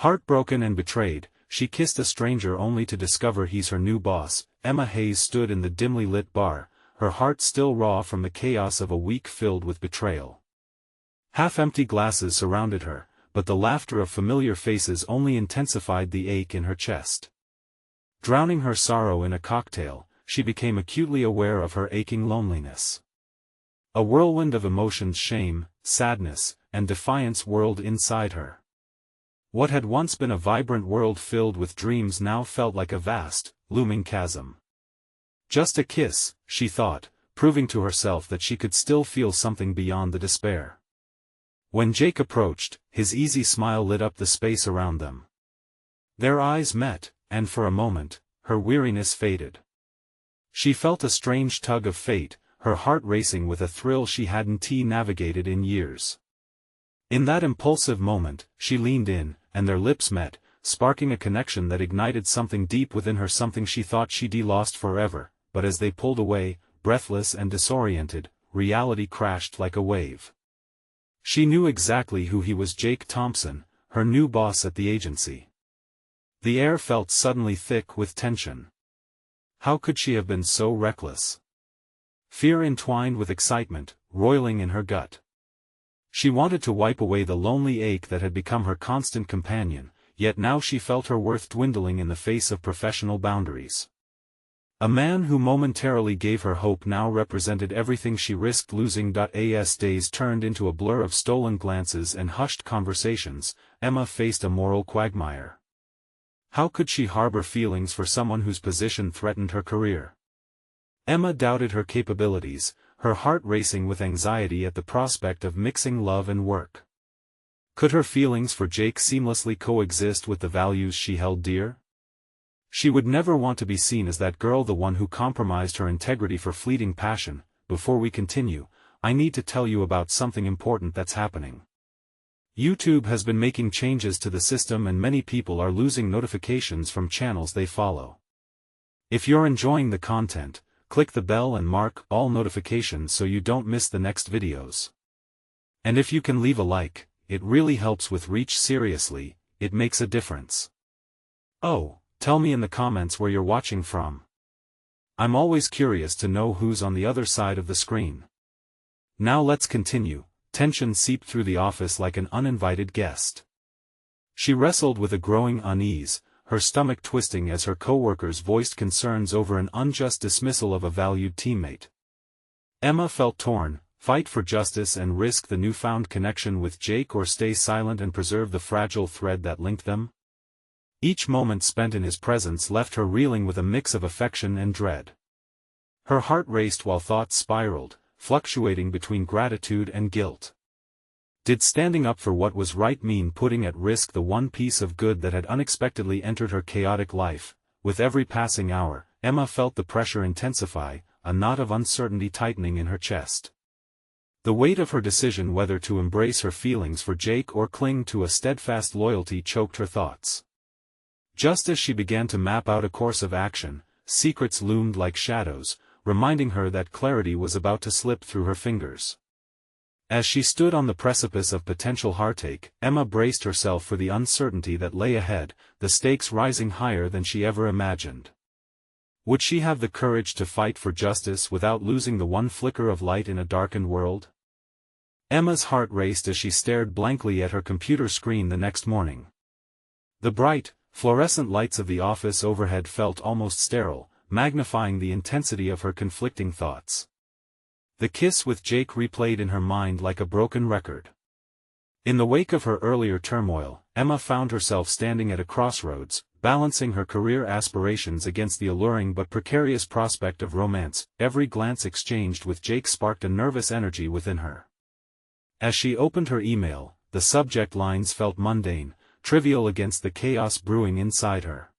Heartbroken and betrayed, she kissed a stranger only to discover he's her new boss. Emma Hayes stood in the dimly lit bar, her heart still raw from the chaos of a week filled with betrayal. Half-empty glasses surrounded her, but the laughter of familiar faces only intensified the ache in her chest. Drowning her sorrow in a cocktail, she became acutely aware of her aching loneliness. A whirlwind of emotions, shame, sadness, and defiance whirled inside her. What had once been a vibrant world filled with dreams now felt like a vast, looming chasm. Just a kiss, she thought, proving to herself that she could still feel something beyond the despair. When Jake approached, his easy smile lit up the space around them. Their eyes met, and for a moment, her weariness faded. She felt a strange tug of fate, her heart racing with a thrill she hadn't navigated in years. In that impulsive moment, she leaned in, and their lips met, sparking a connection that ignited something deep within her, something she thought she'd lost forever, but as they pulled away, breathless and disoriented, reality crashed like a wave. She knew exactly who he was: Jake Thompson, her new boss at the agency. The air felt suddenly thick with tension. How could she have been so reckless? Fear entwined with excitement, roiling in her gut. She wanted to wipe away the lonely ache that had become her constant companion, yet now she felt her worth dwindling in the face of professional boundaries. A man who momentarily gave her hope now represented everything she risked losing. As days turned into a blur of stolen glances and hushed conversations, Emma faced a moral quagmire. How could she harbor feelings for someone whose position threatened her career? Emma doubted her capabilities, her heart racing with anxiety at the prospect of mixing love and work. Could her feelings for Jake seamlessly coexist with the values she held dear? She would never want to be seen as that girl, the one who compromised her integrity for fleeting passion. Before we continue, I need to tell you about something important that's happening. YouTube has been making changes to the system and many people are losing notifications from channels they follow. If you're enjoying the content, click the bell and mark all notifications so you don't miss the next videos. And if you can leave a like, it really helps with reach. Seriously, it makes a difference. Oh, tell me in the comments where you're watching from. I'm always curious to know who's on the other side of the screen. Now let's continue. Tension seeped through the office like an uninvited guest. She wrestled with a growing unease, her stomach twisting as her coworkers voiced concerns over an unjust dismissal of a valued teammate. Emma felt torn: fight for justice and risk the newfound connection with Jake, or stay silent and preserve the fragile thread that linked them? Each moment spent in his presence left her reeling with a mix of affection and dread. Her heart raced while thoughts spiraled, fluctuating between gratitude and guilt. Did standing up for what was right mean putting at risk the one piece of good that had unexpectedly entered her chaotic life? With every passing hour, Emma felt the pressure intensify, a knot of uncertainty tightening in her chest. The weight of her decision whether to embrace her feelings for Jake or cling to a steadfast loyalty choked her thoughts. Just as she began to map out a course of action, secrets loomed like shadows, reminding her that clarity was about to slip through her fingers. As she stood on the precipice of potential heartache, Emma braced herself for the uncertainty that lay ahead, the stakes rising higher than she ever imagined. Would she have the courage to fight for justice without losing the one flicker of light in a darkened world? Emma's heart raced as she stared blankly at her computer screen the next morning. The bright, fluorescent lights of the office overhead felt almost sterile, magnifying the intensity of her conflicting thoughts. The kiss with Jake replayed in her mind like a broken record. In the wake of her earlier turmoil, Emma found herself standing at a crossroads, balancing her career aspirations against the alluring but precarious prospect of romance. Every glance exchanged with Jake sparked a nervous energy within her. As she opened her email, the subject lines felt mundane, trivial against the chaos brewing inside her.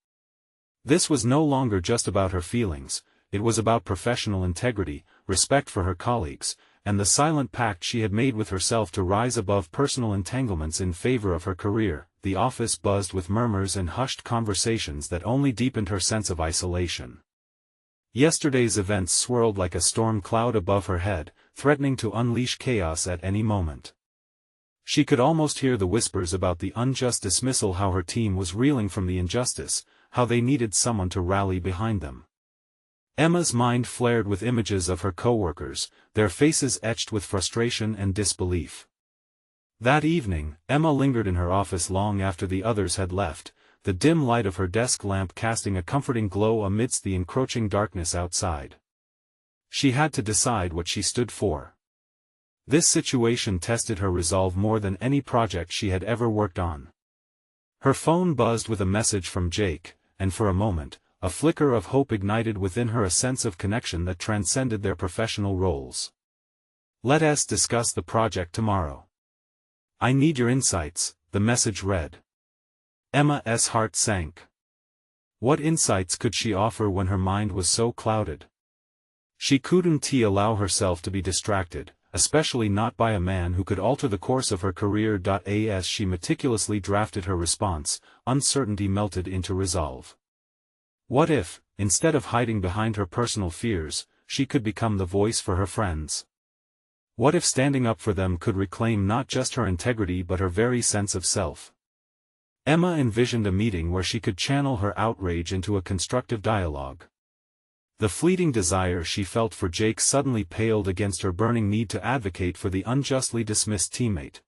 This was no longer just about her feelings, it was about professional integrity, respect for her colleagues, and the silent pact she had made with herself to rise above personal entanglements in favor of her career. The office buzzed with murmurs and hushed conversations that only deepened her sense of isolation. Yesterday's events swirled like a storm cloud above her head, threatening to unleash chaos at any moment. She could almost hear the whispers about the unjust dismissal, how her team was reeling from the injustice, how they needed someone to rally behind them. Emma's mind flared with images of her coworkers, their faces etched with frustration and disbelief. That evening, Emma lingered in her office long after the others had left, the dim light of her desk lamp casting a comforting glow amidst the encroaching darkness outside. She had to decide what she stood for. This situation tested her resolve more than any project she had ever worked on. Her phone buzzed with a message from Jake, and for a moment, a flicker of hope ignited within her, a sense of connection that transcended their professional roles. "Let us discuss the project tomorrow. I need your insights," the message read. Emma's heart sank. What insights could she offer when her mind was so clouded? She couldn't allow herself to be distracted, especially not by a man who could alter the course of her career. As she meticulously drafted her response, uncertainty melted into resolve. What if, instead of hiding behind her personal fears, she could become the voice for her friends? What if standing up for them could reclaim not just her integrity but her very sense of self? Emma envisioned a meeting where she could channel her outrage into a constructive dialogue. The fleeting desire she felt for Jake suddenly paled against her burning need to advocate for the unjustly dismissed teammate.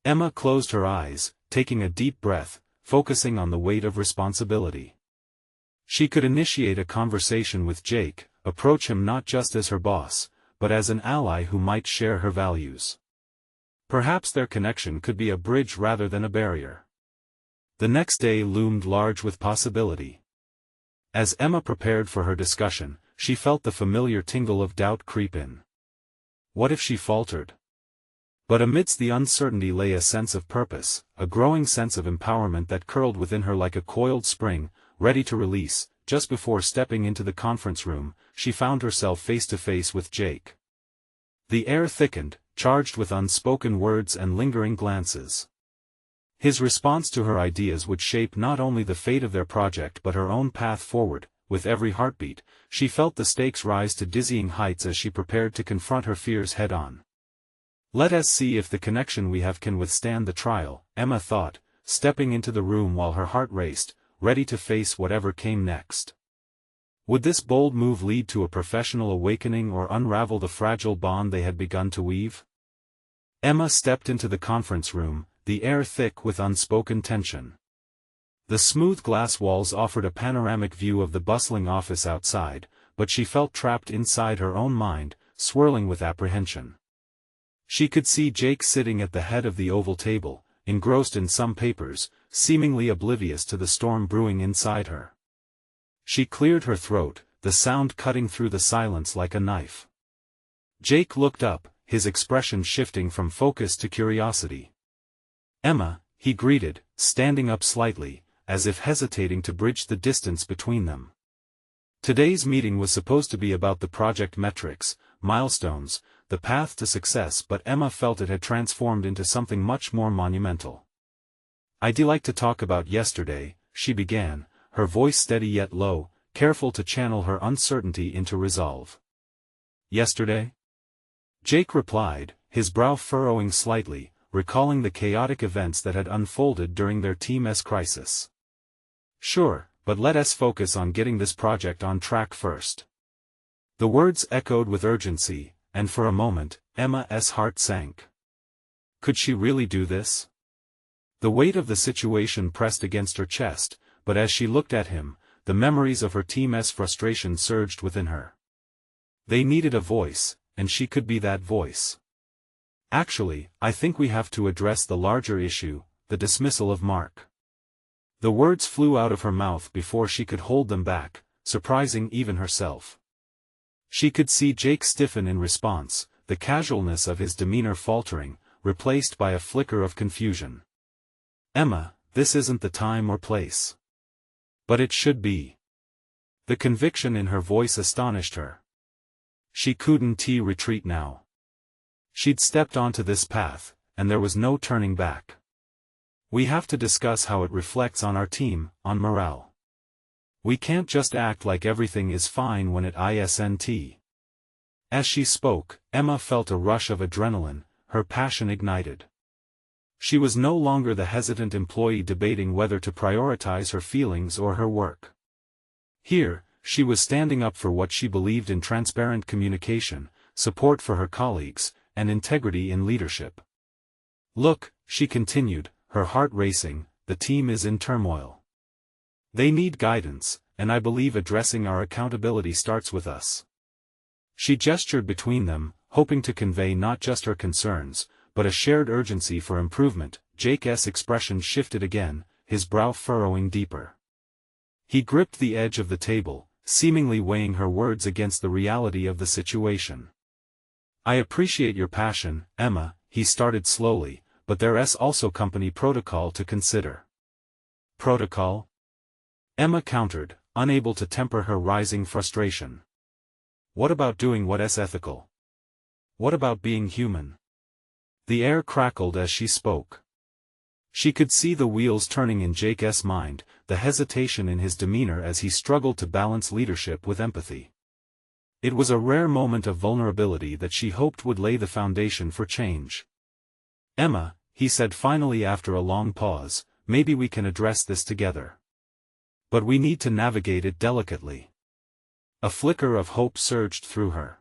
Emma closed her eyes, taking a deep breath, focusing on the weight of responsibility. She could initiate a conversation with Jake, approach him not just as her boss, but as an ally who might share her values. Perhaps their connection could be a bridge rather than a barrier. The next day loomed large with possibility. As Emma prepared for her discussion, she felt the familiar tingle of doubt creep in. What if she faltered? But amidst the uncertainty lay a sense of purpose, a growing sense of empowerment that curled within her like a coiled spring, ready to release. Just before stepping into the conference room, she found herself face to face with Jake. The air thickened, charged with unspoken words and lingering glances. His response to her ideas would shape not only the fate of their project but her own path forward. With every heartbeat, she felt the stakes rise to dizzying heights as she prepared to confront her fears head-on. "Let us see if the connection we have can withstand the trial," Emma thought, stepping into the room while her heart raced, ready to face whatever came next. Would this bold move lead to a professional awakening or unravel the fragile bond they had begun to weave? Emma stepped into the conference room, the air thick with unspoken tension. The smooth glass walls offered a panoramic view of the bustling office outside, but she felt trapped inside her own mind, swirling with apprehension. She could see Jake sitting at the head of the oval table, engrossed in some papers, seemingly oblivious to the storm brewing inside her. She cleared her throat, the sound cutting through the silence like a knife. Jake looked up, his expression shifting from focus to curiosity. "Emma," he greeted, standing up slightly, as if hesitating to bridge the distance between them. Today's meeting was supposed to be about the project metrics, milestones, the path to success, but Emma felt it had transformed into something much more monumental. "I'd like to talk about yesterday," she began, her voice steady yet low, careful to channel her uncertainty into resolve. "Yesterday?" Jake replied, his brow furrowing slightly, recalling the chaotic events that had unfolded during their team's crisis. "Sure, but let us focus on getting this project on track first." The words echoed with urgency, and for a moment, Emma's heart sank. Could she really do this? The weight of the situation pressed against her chest, but as she looked at him, the memories of her team's frustration surged within her. They needed a voice, and she could be that voice. "Actually, I think we have to address the larger issue, the dismissal of Mark." The words flew out of her mouth before she could hold them back, surprising even herself. She could see Jake stiffen in response, the casualness of his demeanor faltering, replaced by a flicker of confusion. "Emma, this isn't the time or place." "But it should be." The conviction in her voice astonished her. She couldn't retreat now. She'd stepped onto this path, and there was no turning back. "We have to discuss how it reflects on our team, on morale. We can't just act like everything is fine when it isn't." As she spoke, Emma felt a rush of adrenaline, her passion ignited. She was no longer the hesitant employee debating whether to prioritize her feelings or her work. Here, she was standing up for what she believed in: transparent communication, support for her colleagues, and integrity in leadership. "Look," she continued, her heart racing, "the team is in turmoil. They need guidance, and I believe addressing our accountability starts with us." She gestured between them, hoping to convey not just her concerns, but a shared urgency for improvement. Jake's expression shifted again, his brow furrowing deeper. He gripped the edge of the table, seemingly weighing her words against the reality of the situation. "I appreciate your passion, Emma," he started slowly, "but there's also company protocol to consider." "Protocol?" Emma countered, unable to temper her rising frustration. "What about doing what's ethical? What about being human?" The air crackled as she spoke. She could see the wheels turning in Jake's mind, the hesitation in his demeanor as he struggled to balance leadership with empathy. It was a rare moment of vulnerability that she hoped would lay the foundation for change. "Emma," he said finally after a long pause, "maybe we can address this together. But we need to navigate it delicately." A flicker of hope surged through her.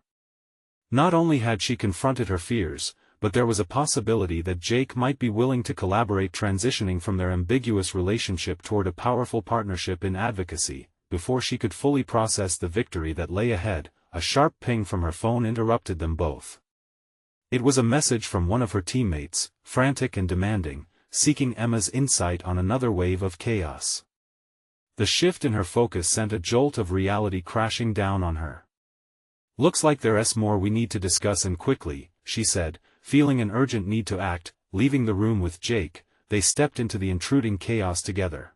Not only had she confronted her fears, but there was a possibility that Jake might be willing to collaborate, transitioning from their ambiguous relationship toward a powerful partnership in advocacy. Before she could fully process the victory that lay ahead, a sharp ping from her phone interrupted them both. It was a message from one of her teammates, frantic and demanding, seeking Emma's insight on another wave of chaos. The shift in her focus sent a jolt of reality crashing down on her. "Looks like there's more we need to discuss, and quickly," she said, feeling an urgent need to act. Leaving the room with Jake, they stepped into the intruding chaos together.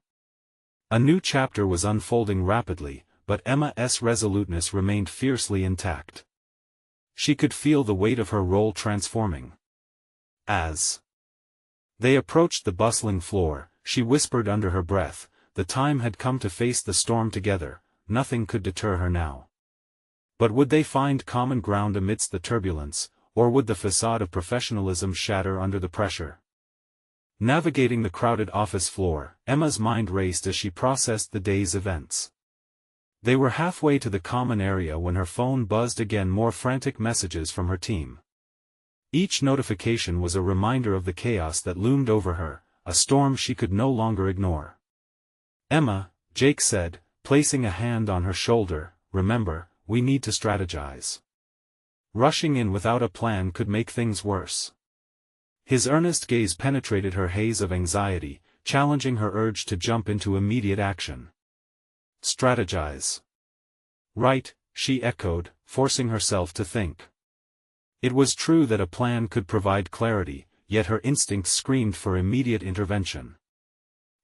A new chapter was unfolding rapidly, but Emma's resoluteness remained fiercely intact. She could feel the weight of her role transforming. As they approached the bustling floor, she whispered under her breath, the time had come to face the storm together. Nothing could deter her now. But would they find common ground amidst the turbulence, or would the facade of professionalism shatter under the pressure? Navigating the crowded office floor, Emma's mind raced as she processed the day's events. They were halfway to the common area when her phone buzzed again, more frantic messages from her team. Each notification was a reminder of the chaos that loomed over her, a storm she could no longer ignore. "Emma," Jake said, placing a hand on her shoulder, "remember, we need to strategize. Rushing in without a plan could make things worse." His earnest gaze penetrated her haze of anxiety, challenging her urge to jump into immediate action. "Strategize." "Right," she echoed, forcing herself to think. It was true that a plan could provide clarity, yet her instincts screamed for immediate intervention.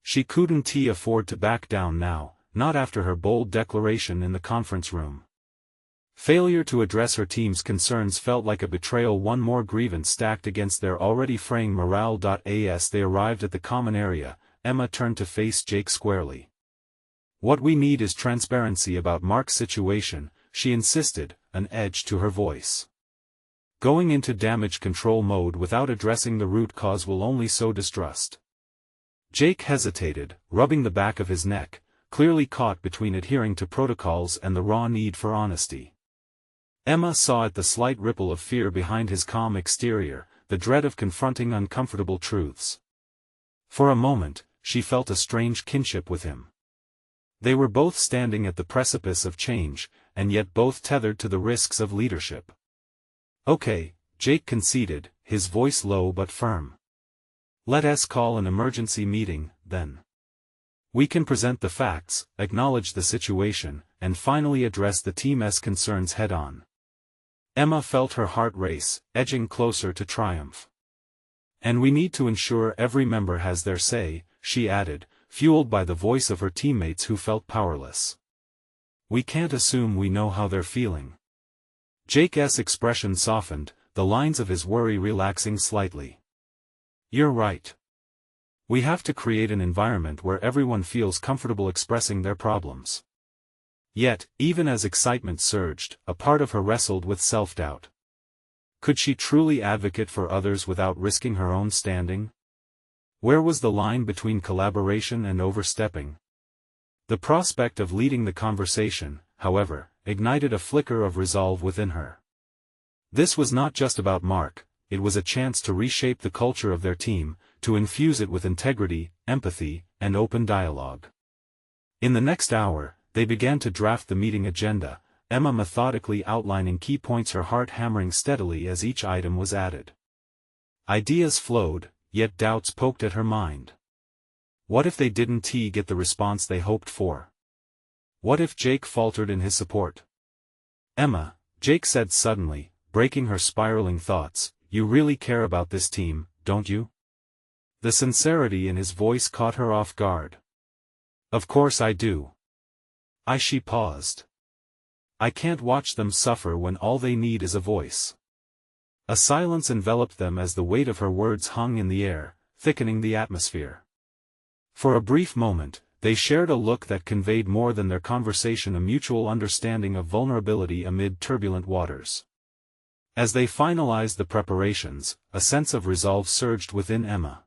She couldn't afford to back down now, not after her bold declaration in the conference room. Failure to address her team's concerns felt like a betrayal, one more grievance stacked against their already fraying morale. As they arrived at the common area, Emma turned to face Jake squarely. "What we need is transparency about Mark's situation," she insisted, an edge to her voice. "Going into damage control mode without addressing the root cause will only sow distrust." Jake hesitated, rubbing the back of his neck, clearly caught between adhering to protocols and the raw need for honesty. Emma saw at the slight ripple of fear behind his calm exterior, the dread of confronting uncomfortable truths. For a moment, she felt a strange kinship with him. They were both standing at the precipice of change, and yet both tethered to the risks of leadership. "Okay," Jake conceded, his voice low but firm. "Let's call an emergency meeting, then. We can present the facts, acknowledge the situation, and finally address the team's concerns head-on." Emma felt her heart race, edging closer to triumph. "And we need to ensure every member has their say," she added, fueled by the voice of her teammates who felt powerless. "We can't assume we know how they're feeling." Jake's expression softened, the lines of his worry relaxing slightly. "You're right. We have to create an environment where everyone feels comfortable expressing their problems." Yet, even as excitement surged, a part of her wrestled with self-doubt. Could she truly advocate for others without risking her own standing? Where was the line between collaboration and overstepping? The prospect of leading the conversation, however, ignited a flicker of resolve within her. This was not just about Mark, it was a chance to reshape the culture of their team, to infuse it with integrity, empathy, and open dialogue. In the next hour, they began to draft the meeting agenda, Emma methodically outlining key points, her heart hammering steadily as each item was added. Ideas flowed, yet doubts poked at her mind. What if they didn't get the response they hoped for? What if Jake faltered in his support? Emma, Jake said suddenly, breaking her spiraling thoughts, you really care about this team, don't you? The sincerity in his voice caught her off guard. Of course I do. She paused. I can't watch them suffer when all they need is a voice. A silence enveloped them as the weight of her words hung in the air, thickening the atmosphere. For a brief moment, they shared a look that conveyed more than their conversation, a mutual understanding of vulnerability amid turbulent waters. As they finalized the preparations, a sense of resolve surged within Emma.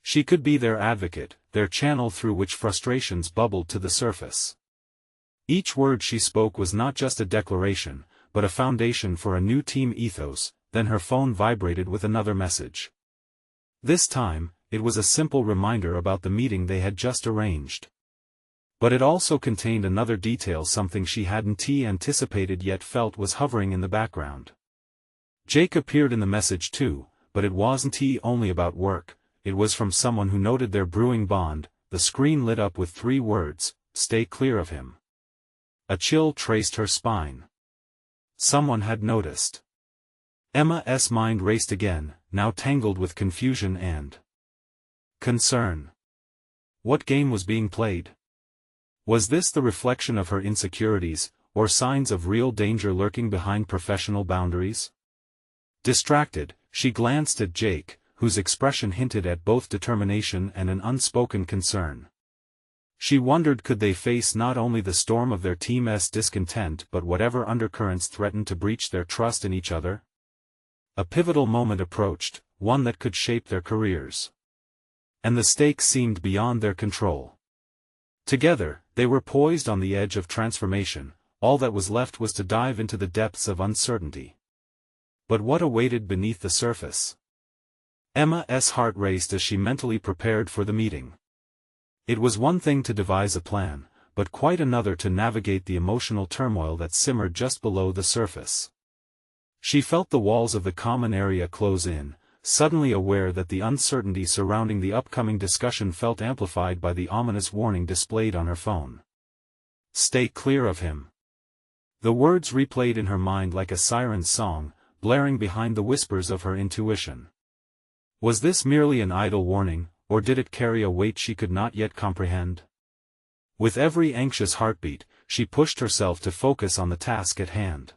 She could be their advocate, their channel through which frustrations bubbled to the surface. Each word she spoke was not just a declaration, but a foundation for a new team ethos. Then her phone vibrated with another message. This time, it was a simple reminder about the meeting they had just arranged. But it also contained another detail, something she hadn't anticipated yet felt was hovering in the background. Jake appeared in the message too, but it wasn't only about work, it was from someone who noted their brewing bond. The screen lit up with 3 words, "Stay clear of him." A chill traced her spine. Someone had noticed. Emma's mind raced again, now tangled with confusion and concern. What game was being played? Was this the reflection of her insecurities, or signs of real danger lurking behind professional boundaries? Distracted, she glanced at Jake, whose expression hinted at both determination and an unspoken concern. She wondered, could they face not only the storm of their team's discontent but whatever undercurrents threatened to breach their trust in each other? A pivotal moment approached, one that could shape their careers. And the stakes seemed beyond their control. Together, they were poised on the edge of transformation. All that was left was to dive into the depths of uncertainty. But what awaited beneath the surface? Emma's heart raced as she mentally prepared for the meeting. It was one thing to devise a plan, but quite another to navigate the emotional turmoil that simmered just below the surface. She felt the walls of the common area close in, suddenly aware that the uncertainty surrounding the upcoming discussion felt amplified by the ominous warning displayed on her phone. Stay clear of him. The words replayed in her mind like a siren's song, blaring behind the whispers of her intuition. Was this merely an idle warning, or did it carry a weight she could not yet comprehend? With every anxious heartbeat, she pushed herself to focus on the task at hand.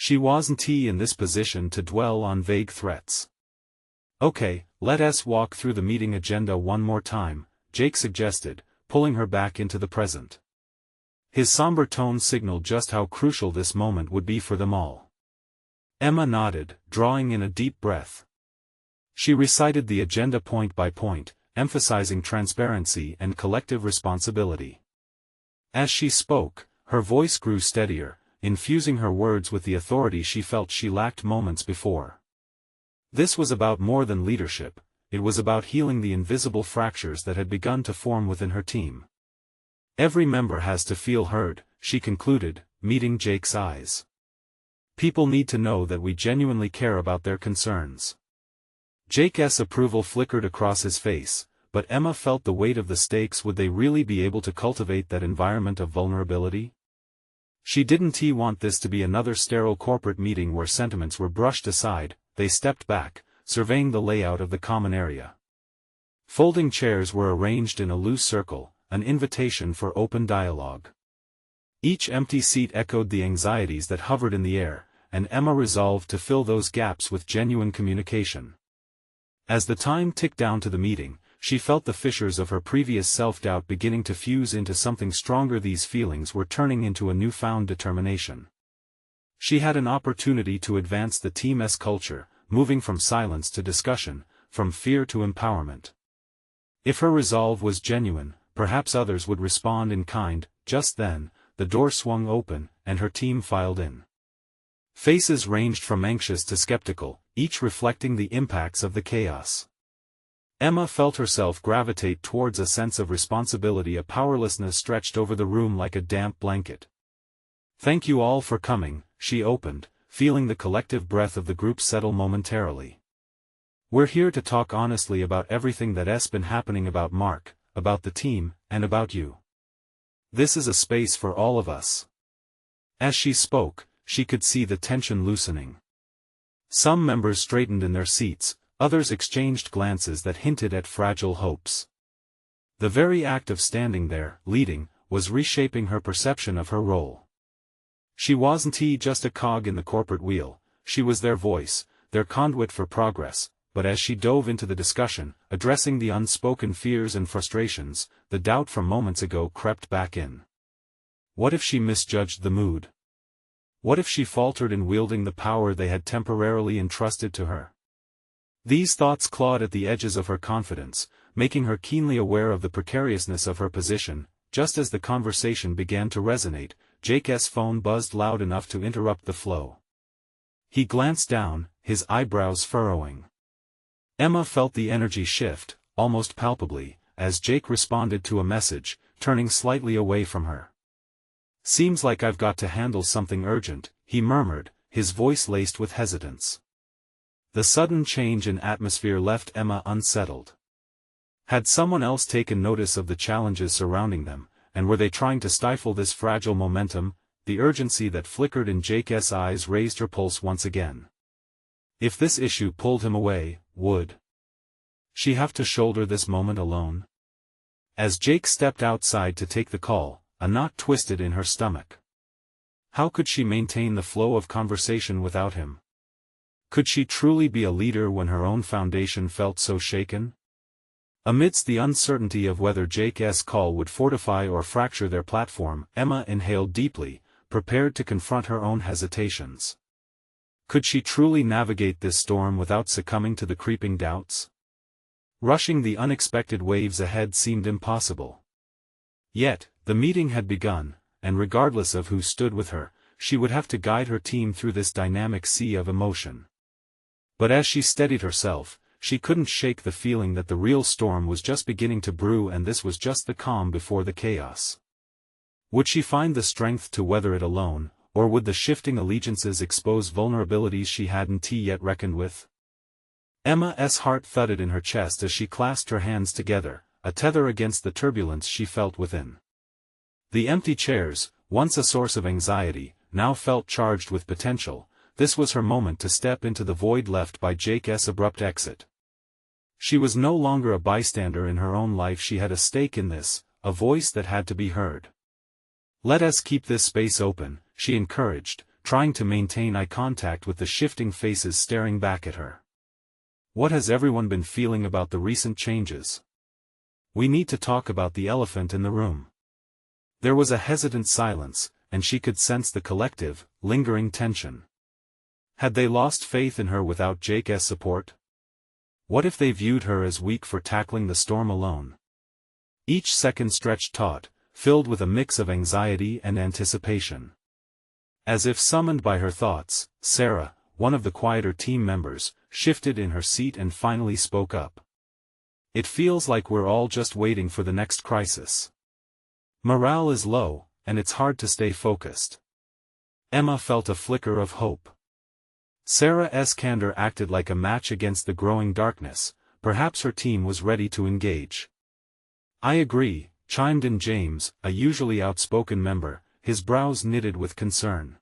She wasn't in this position to dwell on vague threats. Okay, let us walk through the meeting agenda one more time, Jake suggested, pulling her back into the present. His somber tone signaled just how crucial this moment would be for them all. Emma nodded, drawing in a deep breath. She recited the agenda point by point, emphasizing transparency and collective responsibility. As she spoke, her voice grew steadier, infusing her words with the authority she felt she lacked moments before. This was about more than leadership, it was about healing the invisible fractures that had begun to form within her team. Every member has to feel heard, she concluded, meeting Jake's eyes. People need to know that we genuinely care about their concerns. Jake's approval flickered across his face, but Emma felt the weight of the stakes. Would they really be able to cultivate that environment of vulnerability? She didn't want this to be another sterile corporate meeting where sentiments were brushed aside. They stepped back, surveying the layout of the common area. Folding chairs were arranged in a loose circle, an invitation for open dialogue. Each empty seat echoed the anxieties that hovered in the air, and Emma resolved to fill those gaps with genuine communication. As the time ticked down to the meeting, she felt the fissures of her previous self-doubt beginning to fuse into something stronger. These feelings were turning into a newfound determination. She had an opportunity to advance the team's culture, moving from silence to discussion, from fear to empowerment. If her resolve was genuine, perhaps others would respond in kind. Just then, the door swung open, and her team filed in. Faces ranged from anxious to skeptical, each reflecting the impacts of the chaos. Emma felt herself gravitate towards a sense of responsibility, a powerlessness stretched over the room like a damp blanket. "Thank you all for coming," she opened, feeling the collective breath of the group settle momentarily. "We're here to talk honestly about everything that's been happening, about Mark, about the team, and about you. This is a space for all of us." As she spoke, she could see the tension loosening. Some members straightened in their seats, others exchanged glances that hinted at fragile hopes. The very act of standing there, leading, was reshaping her perception of her role. She wasn't just a cog in the corporate wheel, she was their voice, their conduit for progress. But as she dove into the discussion, addressing the unspoken fears and frustrations, the doubt from moments ago crept back in. What if she misjudged the mood? What if she faltered in wielding the power they had temporarily entrusted to her? These thoughts clawed at the edges of her confidence, making her keenly aware of the precariousness of her position. Just as the conversation began to resonate, Jake's phone buzzed loud enough to interrupt the flow. He glanced down, his eyebrows furrowing. Emma felt the energy shift, almost palpably, as Jake responded to a message, turning slightly away from her. "Seems like I've got to handle something urgent," he murmured, his voice laced with hesitance. The sudden change in atmosphere left Emma unsettled. Had someone else taken notice of the challenges surrounding them, and were they trying to stifle this fragile momentum? The urgency that flickered in Jake's eyes raised her pulse once again. If this issue pulled him away, would she have to shoulder this moment alone? As Jake stepped outside to take the call, a knot twisted in her stomach. How could she maintain the flow of conversation without him? Could she truly be a leader when her own foundation felt so shaken? Amidst the uncertainty of whether Jake's call would fortify or fracture their platform, Emma inhaled deeply, prepared to confront her own hesitations. Could she truly navigate this storm without succumbing to the creeping doubts? Rushing the unexpected waves ahead seemed impossible. Yet, the meeting had begun, and regardless of who stood with her, she would have to guide her team through this dynamic sea of emotion. But as she steadied herself, she couldn't shake the feeling that the real storm was just beginning to brew, and this was just the calm before the chaos. Would she find the strength to weather it alone? Or would the shifting allegiances expose vulnerabilities she hadn't yet reckoned with? Emma's heart thudded in her chest as she clasped her hands together, a tether against the turbulence she felt within. The empty chairs, once a source of anxiety, now felt charged with potential. This was her moment to step into the void left by Jake's abrupt exit. She was no longer a bystander in her own life, she had a stake in this, a voice that had to be heard. "Let us keep this space open," she encouraged, trying to maintain eye contact with the shifting faces staring back at her. "What has everyone been feeling about the recent changes? We need to talk about the elephant in the room." There was a hesitant silence, and she could sense the collective, lingering tension. Had they lost faith in her without Jake's support? What if they viewed her as weak for tackling the storm alone? Each second stretched taut, filled with a mix of anxiety and anticipation. As if summoned by her thoughts, Sarah, one of the quieter team members, shifted in her seat and finally spoke up. "It feels like we're all just waiting for the next crisis. Morale is low, and it's hard to stay focused." Emma felt a flicker of hope. Sarah's candor acted like a match against the growing darkness. Perhaps her team was ready to engage. "I agree," chimed in James, a usually outspoken member, his brows knitted with concern.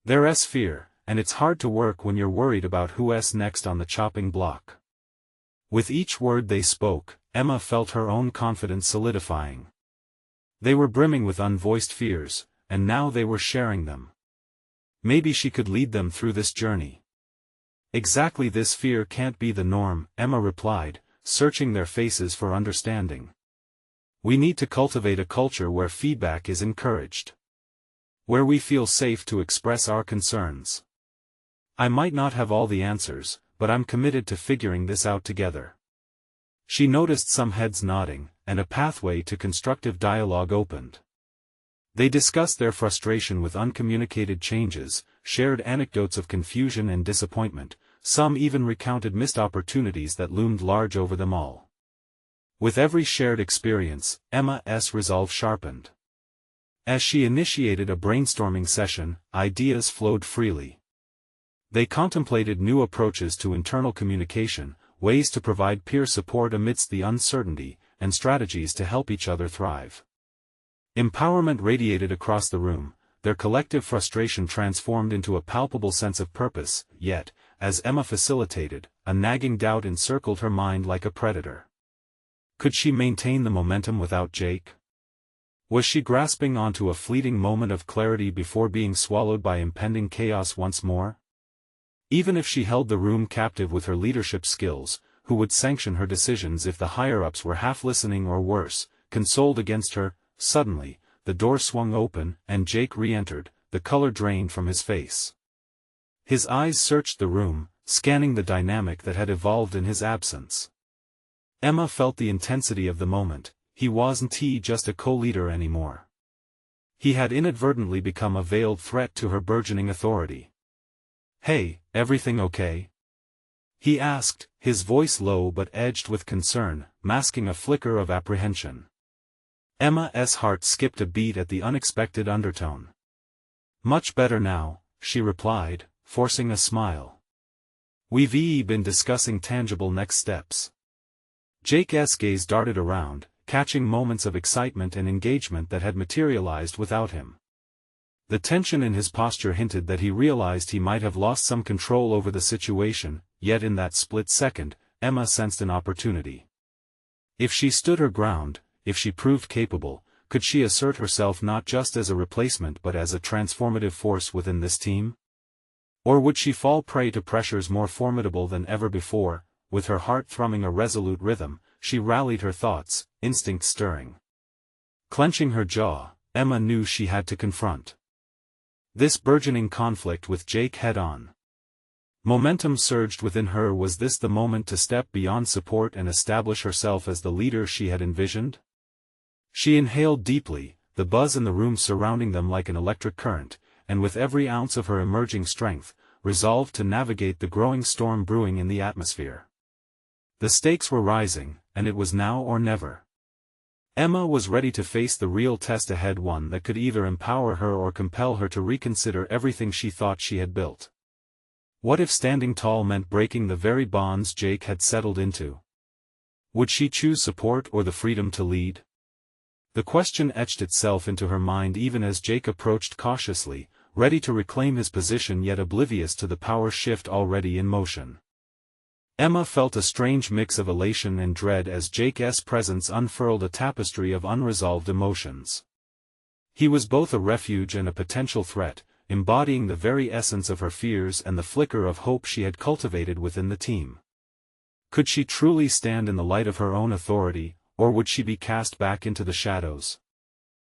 "There's fear, and it's hard to work when you're worried about who's next on the chopping block." With each word they spoke, Emma felt her own confidence solidifying. They were brimming with unvoiced fears, and now they were sharing them. Maybe she could lead them through this journey. "Exactly, this fear can't be the norm," Emma replied, searching their faces for understanding. "We need to cultivate a culture where feedback is encouraged. Where we feel safe to express our concerns. I might not have all the answers, but I'm committed to figuring this out together. She noticed some heads nodding, and a pathway to constructive dialogue opened. They discussed their frustration with uncommunicated changes, shared anecdotes of confusion and disappointment, some even recounted missed opportunities that loomed large over them all. With every shared experience, Emma's resolve sharpened. As she initiated a brainstorming session, ideas flowed freely. They contemplated new approaches to internal communication, ways to provide peer support amidst the uncertainty, and strategies to help each other thrive. Empowerment radiated across the room, their collective frustration transformed into a palpable sense of purpose, yet, as Emma facilitated, a nagging doubt encircled her mind like a predator. Could she maintain the momentum without Jake? Was she grasping onto a fleeting moment of clarity before being swallowed by impending chaos once more? Even if she held the room captive with her leadership skills, who would sanction her decisions if the higher-ups were half listening or worse, consoled against her? Suddenly, the door swung open, and Jake re-entered, the color drained from his face. His eyes searched the room, scanning the dynamic that had evolved in his absence. Emma felt the intensity of the moment. He wasn't just a co-leader anymore. He had inadvertently become a veiled threat to her burgeoning authority. "Hey, everything okay?" he asked, his voice low but edged with concern, masking a flicker of apprehension. Emma's heart skipped a beat at the unexpected undertone. "Much better now," she replied, forcing a smile. "We've been discussing tangible next steps." Jake's gaze darted around, catching moments of excitement and engagement that had materialized without him. The tension in his posture hinted that he realized he might have lost some control over the situation, yet in that split second, Emma sensed an opportunity. If she stood her ground, if she proved capable, could she assert herself not just as a replacement but as a transformative force within this team? Or would she fall prey to pressures more formidable than ever before? With her heart thrumming a resolute rhythm, she rallied her thoughts, instinct stirring. Clenching her jaw, Emma knew she had to confront this burgeoning conflict with Jake head-on. Momentum surged within her. Was this the moment to step beyond support and establish herself as the leader she had envisioned? She inhaled deeply, the buzz in the room surrounding them like an electric current, and with every ounce of her emerging strength, resolved to navigate the growing storm brewing in the atmosphere. The stakes were rising, and it was now or never. Emma was ready to face the real test ahead, one that could either empower her or compel her to reconsider everything she thought she had built. What if standing tall meant breaking the very bonds Jake had settled into? Would she choose support or the freedom to lead? The question etched itself into her mind even as Jake approached cautiously, ready to reclaim his position yet oblivious to the power shift already in motion. Emma felt a strange mix of elation and dread as Jake's presence unfurled a tapestry of unresolved emotions. He was both a refuge and a potential threat, embodying the very essence of her fears and the flicker of hope she had cultivated within the team. Could she truly stand in the light of her own authority, or would she be cast back into the shadows?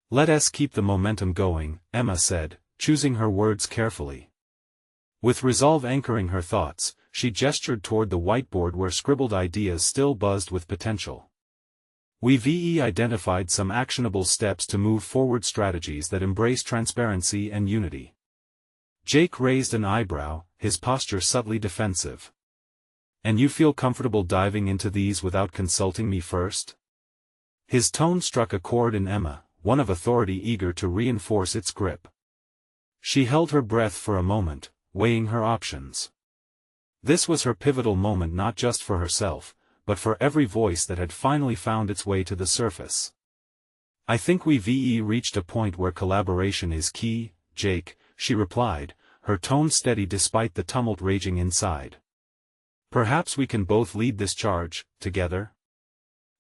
"Let us keep the momentum going," Emma said, choosing her words carefully. With resolve anchoring her thoughts, she gestured toward the whiteboard where scribbled ideas still buzzed with potential. We've identified some actionable steps to move forward, strategies that embrace transparency and unity. Jake raised an eyebrow, his posture subtly defensive. "And you feel comfortable diving into these without consulting me first?" His tone struck a chord in Emma, one of authority eager to reinforce its grip. She held her breath for a moment, weighing her options. This was her pivotal moment, not just for herself, but for every voice that had finally found its way to the surface. "I think we've reached a point where collaboration is key, Jake," she replied, her tone steady despite the tumult raging inside. "Perhaps we can both lead this charge, together?"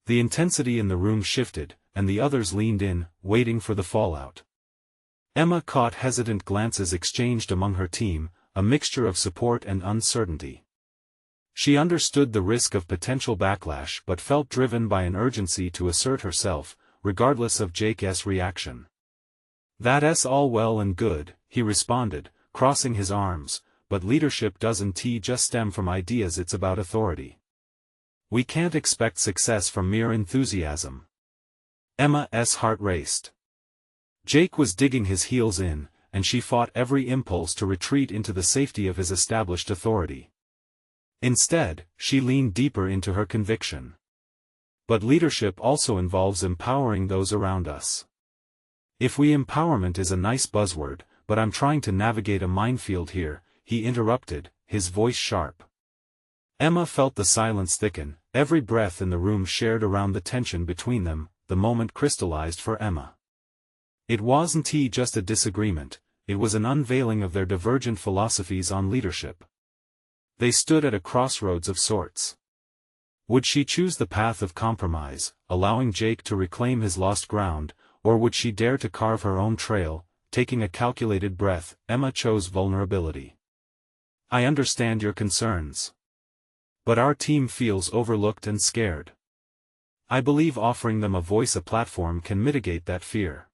The intensity in the room shifted, and the others leaned in, waiting for the fallout. Emma caught hesitant glances exchanged among her team, a mixture of support and uncertainty. She understood the risk of potential backlash but felt driven by an urgency to assert herself, regardless of Jake's reaction. "That's all well and good," he responded, crossing his arms, but leadership doesn't just stem from ideas, it's about authority. We can't expect success from mere enthusiasm. Emma's heart raced. Jake was digging his heels in, and she fought every impulse to retreat into the safety of his established authority. Instead, she leaned deeper into her conviction. But leadership also involves empowering those around us. If empowerment is a nice buzzword, but I'm trying to navigate a minefield here, he interrupted, his voice sharp. Emma felt the silence thicken, every breath in the room shared around the tension between them. The moment crystallized for Emma. It wasn't just a disagreement, it was an unveiling of their divergent philosophies on leadership. They stood at a crossroads of sorts. Would she choose the path of compromise, allowing Jake to reclaim his lost ground, or would she dare to carve her own trail? Taking a calculated breath, Emma chose vulnerability. I understand your concerns. But our team feels overlooked and scared. I believe offering them a voice, a platform, can mitigate that fear.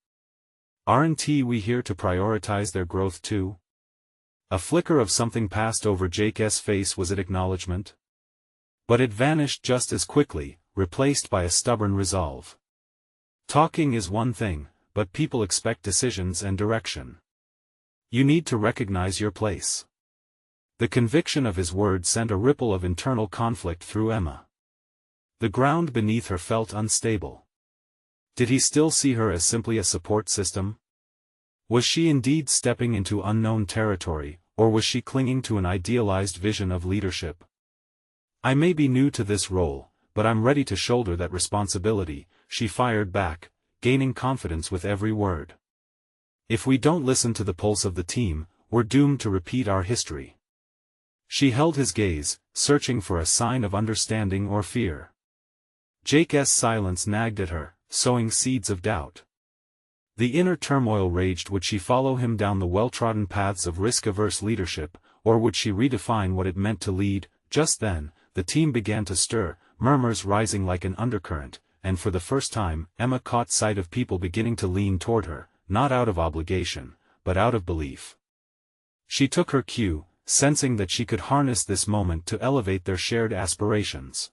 Aren't we here to prioritize their growth too? A flicker of something passed over Jake's face. Was it acknowledgement? But it vanished just as quickly, replaced by a stubborn resolve. Talking is one thing, but people expect decisions and direction. You need to recognize your place. The conviction of his words sent a ripple of internal conflict through Emma. The ground beneath her felt unstable. Did he still see her as simply a support system? Was she indeed stepping into unknown territory, or was she clinging to an idealized vision of leadership? I may be new to this role, but I'm ready to shoulder that responsibility, she fired back, gaining confidence with every word. If we don't listen to the pulse of the team, we're doomed to repeat our history. She held his gaze, searching for a sign of understanding or fear. Jake's silence nagged at her, sowing seeds of doubt. The inner turmoil raged. Would she follow him down the well-trodden paths of risk-averse leadership, or would she redefine what it meant to lead? Just then, the team began to stir, murmurs rising like an undercurrent, and for the first time, Emma caught sight of people beginning to lean toward her, not out of obligation, but out of belief. She took her cue, sensing that she could harness this moment to elevate their shared aspirations.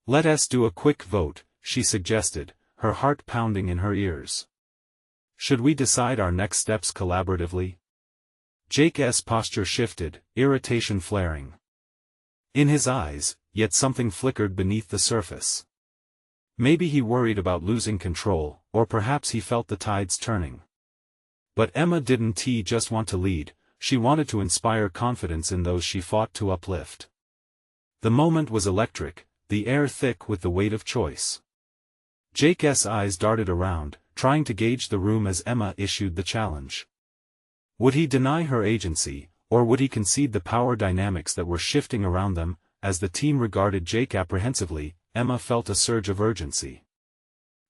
Let us do a quick vote, she suggested, her heart pounding in her ears. Should we decide our next steps collaboratively? Jake's posture shifted, irritation flaring in his eyes, yet something flickered beneath the surface. Maybe he worried about losing control, or perhaps he felt the tides turning. But Emma didn't just want to lead, she wanted to inspire confidence in those she fought to uplift. The moment was electric, the air thick with the weight of choice. Jake's eyes darted around, trying to gauge the room as Emma issued the challenge. Would he deny her agency, or would he concede the power dynamics that were shifting around them? As the team regarded Jake apprehensively, Emma felt a surge of urgency.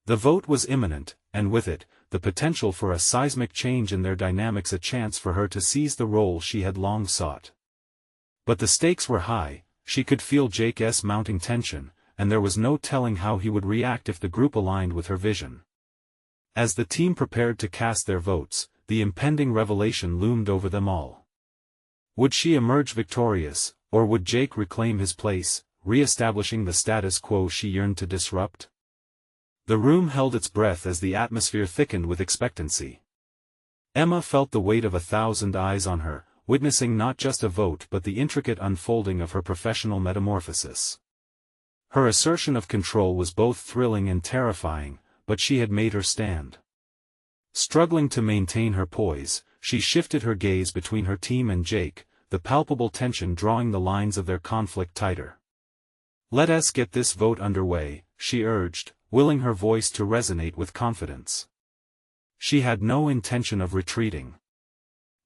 The vote was imminent, and with it, the potential for a seismic change in their dynamics, a chance for her to seize the role she had long sought. But the stakes were high, she could feel Jake's mounting tension, and there was no telling how he would react if the group aligned with her vision. As the team prepared to cast their votes, the impending revelation loomed over them all. Would she emerge victorious, or would Jake reclaim his place, re-establishing the status quo she yearned to disrupt? The room held its breath as the atmosphere thickened with expectancy. Emma felt the weight of 1,000 eyes on her, witnessing not just a vote but the intricate unfolding of her professional metamorphosis. Her assertion of control was both thrilling and terrifying, but she had made her stand. Struggling to maintain her poise, she shifted her gaze between her team and Jake, the palpable tension drawing the lines of their conflict tighter. Let us get this vote underway, she urged, willing her voice to resonate with confidence. She had no intention of retreating.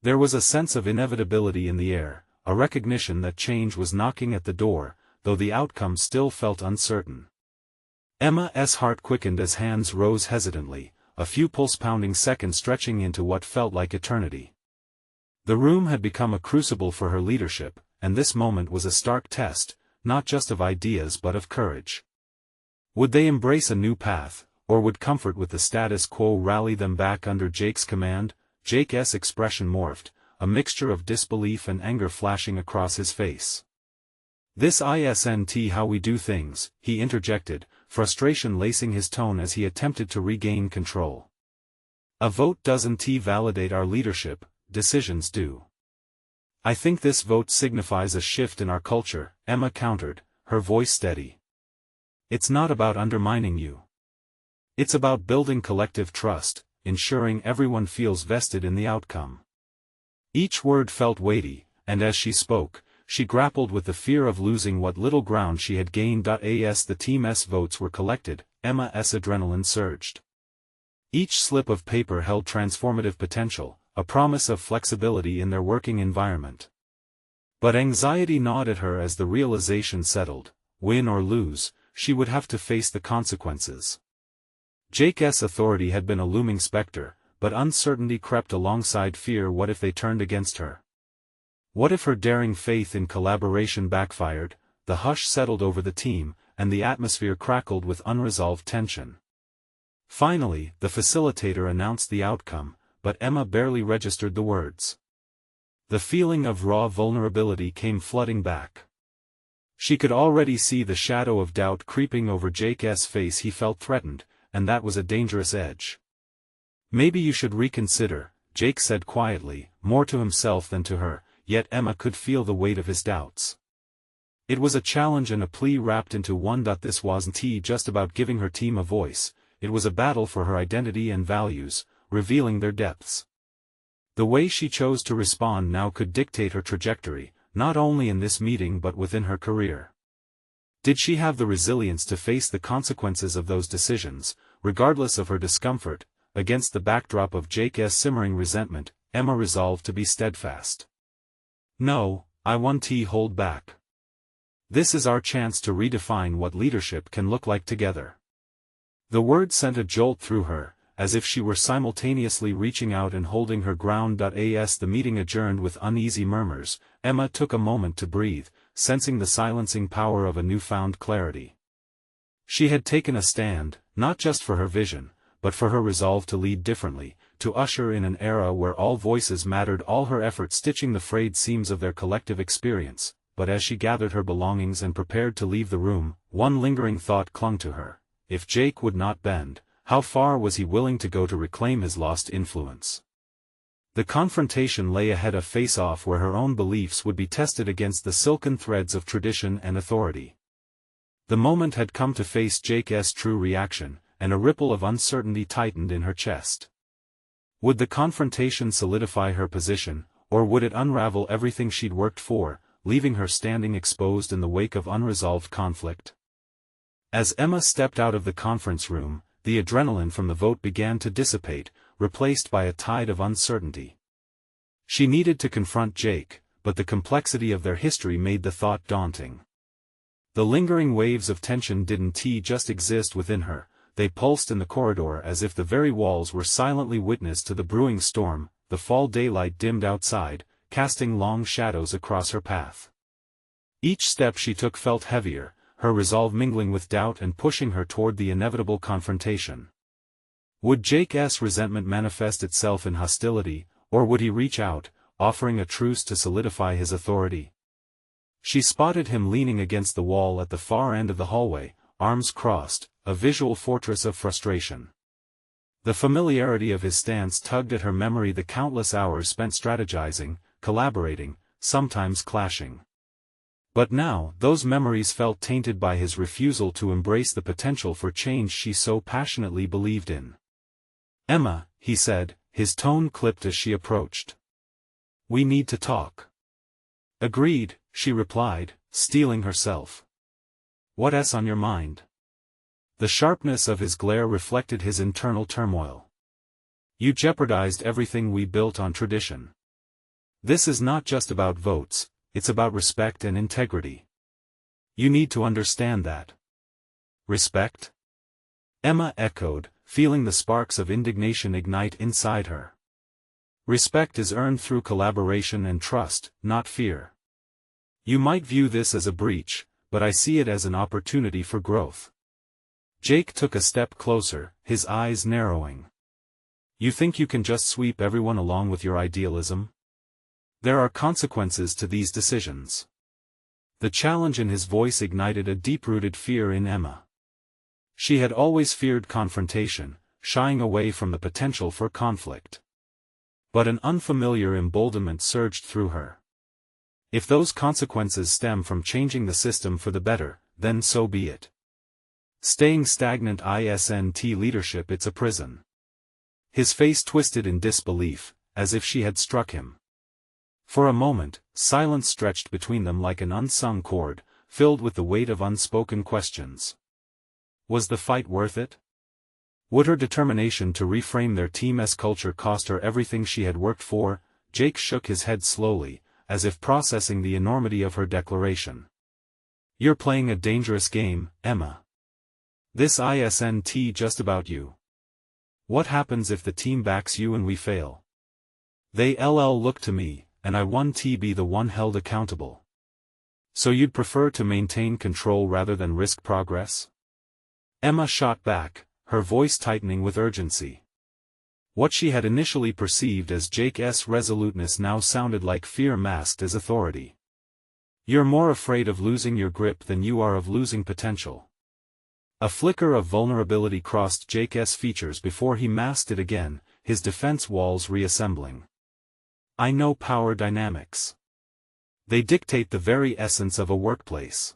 There was a sense of inevitability in the air, a recognition that change was knocking at the door, though the outcome still felt uncertain. Emma's heart quickened as hands rose hesitantly, a few pulse-pounding seconds stretching into what felt like eternity. The room had become a crucible for her leadership, and this moment was a stark test, not just of ideas but of courage. Would they embrace a new path, or would comfort with the status quo rally them back under Jake's command? Jake's expression morphed, a mixture of disbelief and anger flashing across his face. "This isn't how we do things," he interjected, frustration lacing his tone as he attempted to regain control. "A vote doesn't validate our leadership, decisions do." "I think this vote signifies a shift in our culture," Emma countered, her voice steady. "It's not about undermining you. It's about building collective trust, ensuring everyone feels vested in the outcome." Each word felt weighty, and as she spoke, she grappled with the fear of losing what little ground she had gained. As the team's votes were collected, Emma's adrenaline surged. Each slip of paper held transformative potential, a promise of flexibility in their working environment. But anxiety gnawed at her as the realization settled: win or lose, she would have to face the consequences. Jake's authority had been a looming specter, but uncertainty crept alongside fear. What if they turned against her? What if her daring faith in collaboration backfired? The hush settled over the team, and the atmosphere crackled with unresolved tension. Finally, the facilitator announced the outcome, but Emma barely registered the words. The feeling of raw vulnerability came flooding back. She could already see the shadow of doubt creeping over Jake's face. He felt threatened, and that was a dangerous edge. "Maybe you should reconsider," Jake said quietly, more to himself than to her, yet Emma could feel the weight of his doubts. It was a challenge and a plea wrapped into one. This wasn't just about giving her team a voice, it was a battle for her identity and values, revealing their depths. The way she chose to respond now could dictate her trajectory, not only in this meeting but within her career. Did she have the resilience to face the consequences of those decisions, regardless of her discomfort? Against the backdrop of Jake's simmering resentment, Emma resolved to be steadfast. "No, I won't hold back. This is our chance to redefine what leadership can look like together." The word sent a jolt through her, as if she were simultaneously reaching out and holding her ground. As the meeting adjourned with uneasy murmurs, Emma took a moment to breathe, sensing the silencing power of a newfound clarity. She had taken a stand, not just for her vision, but for her resolve to lead differently, to usher in an era where all voices mattered. All her efforts stitching the frayed seams of their collective experience. But as she gathered her belongings and prepared to leave the room, one lingering thought clung to her. If Jake would not bend, how far was he willing to go to reclaim his lost influence? The confrontation lay ahead, a face-off where her own beliefs would be tested against the silken threads of tradition and authority. The moment had come to face Jake's true reaction, and a ripple of uncertainty tightened in her chest. Would the confrontation solidify her position, or would it unravel everything she'd worked for, leaving her standing exposed in the wake of unresolved conflict? As Emma stepped out of the conference room, the adrenaline from the vote began to dissipate, replaced by a tide of uncertainty. She needed to confront Jake, but the complexity of their history made the thought daunting. The lingering waves of tension didn't just exist within her, they pulsed in the corridor as if the very walls were silently witness to the brewing storm. The fall daylight dimmed outside, casting long shadows across her path. Each step she took felt heavier, her resolve mingling with doubt and pushing her toward the inevitable confrontation. Would Jake's resentment manifest itself in hostility, or would he reach out, offering a truce to solidify his authority? She spotted him leaning against the wall at the far end of the hallway, arms crossed, a visual fortress of frustration. The familiarity of his stance tugged at her memory, the countless hours spent strategizing, collaborating, sometimes clashing. But now, those memories felt tainted by his refusal to embrace the potential for change she so passionately believed in. "Emma," he said, his tone clipped as she approached. "We need to talk." "Agreed," she replied, steeling herself. "What's on your mind?" The sharpness of his glare reflected his internal turmoil. "You jeopardized everything we built on tradition. This is not just about votes, it's about respect and integrity. You need to understand that." "Respect?" Emma echoed, feeling the sparks of indignation ignite inside her. "Respect is earned through collaboration and trust, not fear. You might view this as a breach, but I see it as an opportunity for growth." Jake took a step closer, his eyes narrowing. "You think you can just sweep everyone along with your idealism? There are consequences to these decisions. The challenge in his voice ignited a deep-rooted fear in Emma. She had always feared confrontation, shying away from the potential for conflict. But an unfamiliar emboldenment surged through her. If those consequences stem from changing the system for the better, then so be it. Staying stagnant isn't leadership, it's a prison. His face twisted in disbelief, as if she had struck him. For a moment, silence stretched between them like an unsung chord, filled with the weight of unspoken questions. Was the fight worth it? Would her determination to reframe their team's culture cost her everything she had worked for? Jake shook his head slowly, as if processing the enormity of her declaration. You're playing a dangerous game, Emma. This isn't just about you. What happens if the team backs you and we fail? They'll look to me, and I want to be the one held accountable. So you'd prefer to maintain control rather than risk progress? Emma shot back, her voice tightening with urgency. What she had initially perceived as Jake's resoluteness now sounded like fear masked as authority. You're more afraid of losing your grip than you are of losing potential. A flicker of vulnerability crossed Jake's features before he masked it again, his defense walls reassembling. I know power dynamics. They dictate the very essence of a workplace.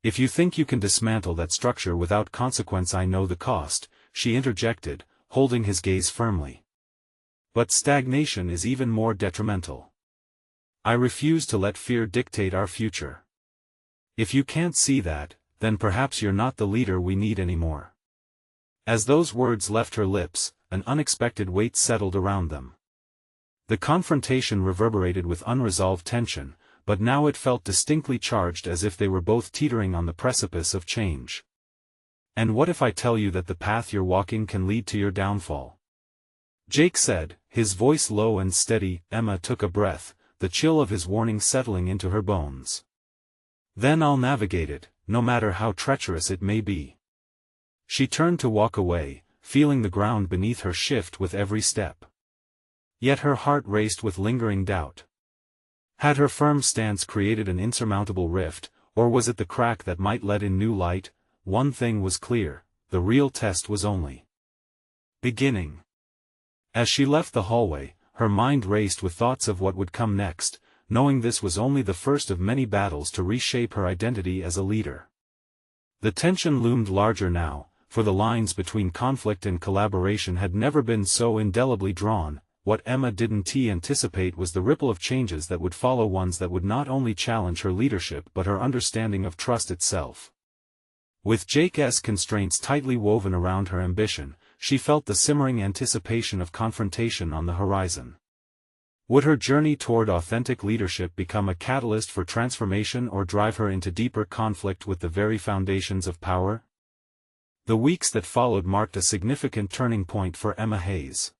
If you think you can dismantle that structure without consequence, I know the cost, she interjected, holding his gaze firmly. But stagnation is even more detrimental. I refuse to let fear dictate our future. If you can't see that, then perhaps you're not the leader we need anymore. As those words left her lips, an unexpected weight settled around them. The confrontation reverberated with unresolved tension, but now it felt distinctly charged, as if they were both teetering on the precipice of change. And what if I tell you that the path you're walking can lead to your downfall? Jake said, his voice low and steady. Emma took a breath, the chill of his warning settling into her bones. Then I'll navigate it, no matter how treacherous it may be. She turned to walk away, feeling the ground beneath her shift with every step. Yet her heart raced with lingering doubt. Had her firm stance created an insurmountable rift, or was it the crack that might let in new light? One thing was clear, the real test was only beginning. As she left the hallway, her mind raced with thoughts of what would come next, knowing this was only the first of many battles to reshape her identity as a leader. The tension loomed larger now, for the lines between conflict and collaboration had never been so indelibly drawn. What Emma didn't anticipate was the ripple of changes that would follow, ones that would not only challenge her leadership but her understanding of trust itself. With Jake's constraints tightly woven around her ambition, she felt the simmering anticipation of confrontation on the horizon. Would her journey toward authentic leadership become a catalyst for transformation or drive her into deeper conflict with the very foundations of power? The weeks that followed marked a significant turning point for Emma Hayes.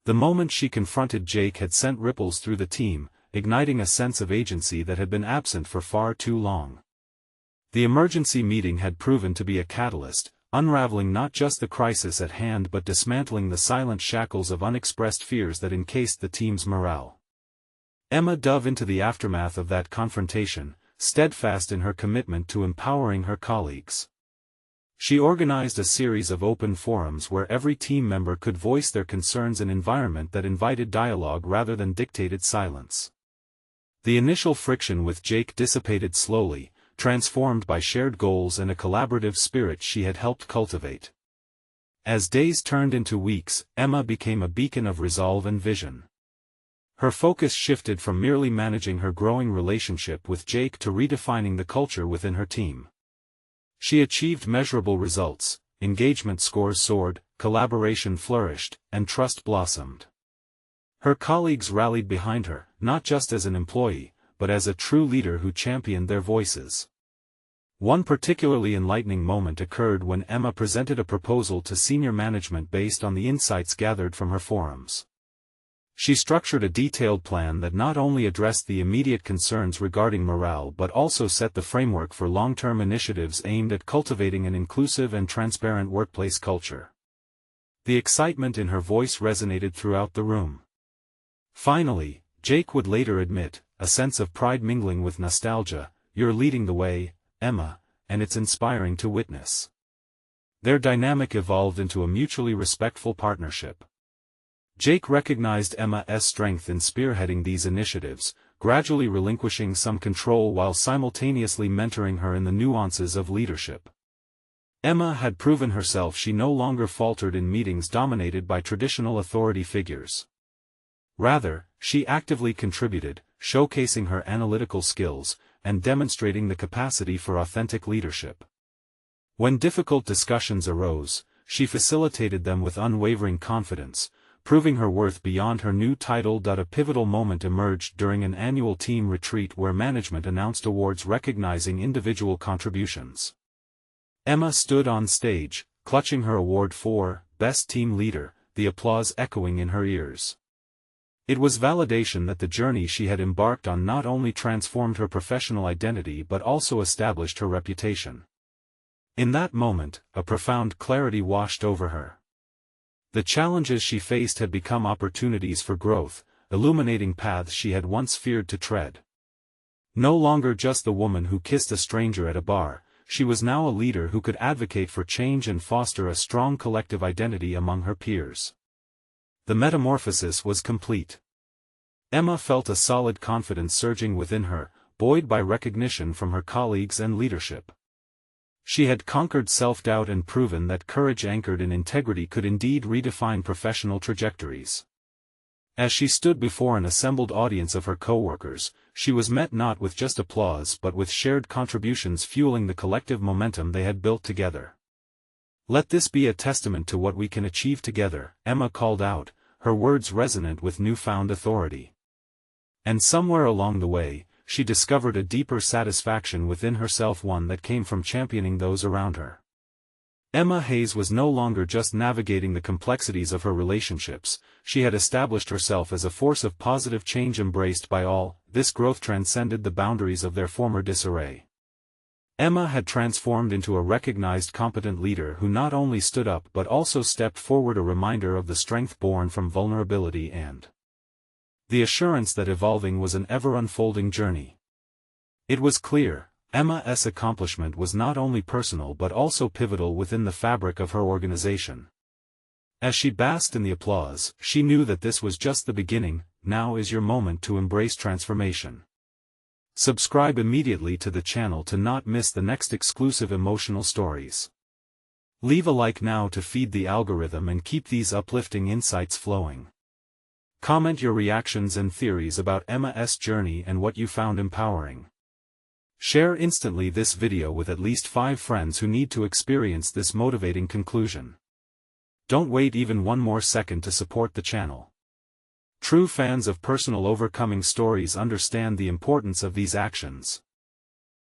The moment she confronted Jake had sent ripples through the team, igniting a sense of agency that had been absent for far too long. The emergency meeting had proven to be a catalyst, unraveling not just the crisis at hand but dismantling the silent shackles of unexpressed fears that encased the team's morale. Emma dove into the aftermath of that confrontation, steadfast in her commitment to empowering her colleagues. She organized a series of open forums where every team member could voice their concerns, an environment that invited dialogue rather than dictated silence. The initial friction with Jake dissipated slowly, transformed by shared goals and a collaborative spirit she had helped cultivate. As days turned into weeks, Emma became a beacon of resolve and vision. Her focus shifted from merely managing her growing relationship with Jake to redefining the culture within her team. She achieved measurable results, engagement scores soared, collaboration flourished, and trust blossomed. Her colleagues rallied behind her, not just as an employee, but as a true leader who championed their voices. One particularly enlightening moment occurred when Emma presented a proposal to senior management based on the insights gathered from her forums. She structured a detailed plan that not only addressed the immediate concerns regarding morale but also set the framework for long-term initiatives aimed at cultivating an inclusive and transparent workplace culture. The excitement in her voice resonated throughout the room. Finally, Jake would later admit, a sense of pride mingling with nostalgia, "You're leading the way, Emma, and it's inspiring to witness." Their dynamic evolved into a mutually respectful partnership. Jake recognized Emma's strength in spearheading these initiatives, gradually relinquishing some control while simultaneously mentoring her in the nuances of leadership. Emma had proven herself. She no longer faltered in meetings dominated by traditional authority figures. Rather, she actively contributed, showcasing her analytical skills, and demonstrating the capacity for authentic leadership. When difficult discussions arose, she facilitated them with unwavering confidence, proving her worth beyond her new title. A pivotal moment emerged during an annual team retreat where management announced awards recognizing individual contributions. Emma stood on stage, clutching her award for Best Team Leader, the applause echoing in her ears. It was validation that the journey she had embarked on not only transformed her professional identity but also established her reputation. In that moment, a profound clarity washed over her. The challenges she faced had become opportunities for growth, illuminating paths she had once feared to tread. No longer just the woman who kissed a stranger at a bar, she was now a leader who could advocate for change and foster a strong collective identity among her peers. The metamorphosis was complete. Emma felt a solid confidence surging within her, buoyed by recognition from her colleagues and leadership. She had conquered self-doubt and proven that courage anchored in integrity could indeed redefine professional trajectories. As she stood before an assembled audience of her co-workers, she was met not with just applause but with shared contributions fueling the collective momentum they had built together. "Let this be a testament to what we can achieve together," Emma called out, her words resonant with newfound authority. And somewhere along the way, she discovered a deeper satisfaction within herself, one that came from championing those around her. Emma Hayes was no longer just navigating the complexities of her relationships, she had established herself as a force of positive change embraced by all. This growth transcended the boundaries of their former disarray. Emma had transformed into a recognized competent leader who not only stood up but also stepped forward, a reminder of the strength born from vulnerability and the assurance that evolving was an ever-unfolding journey. It was clear, Emma's accomplishment was not only personal but also pivotal within the fabric of her organization. As she basked in the applause, she knew that this was just the beginning. Now is your moment to embrace transformation. Subscribe immediately to the channel to not miss the next exclusive emotional stories. Leave a like now to feed the algorithm and keep these uplifting insights flowing. Comment your reactions and theories about Emma's journey and what you found empowering. Share instantly this video with at least 5 friends who need to experience this motivating conclusion. Don't wait even one more second to support the channel. True fans of personal overcoming stories understand the importance of these actions.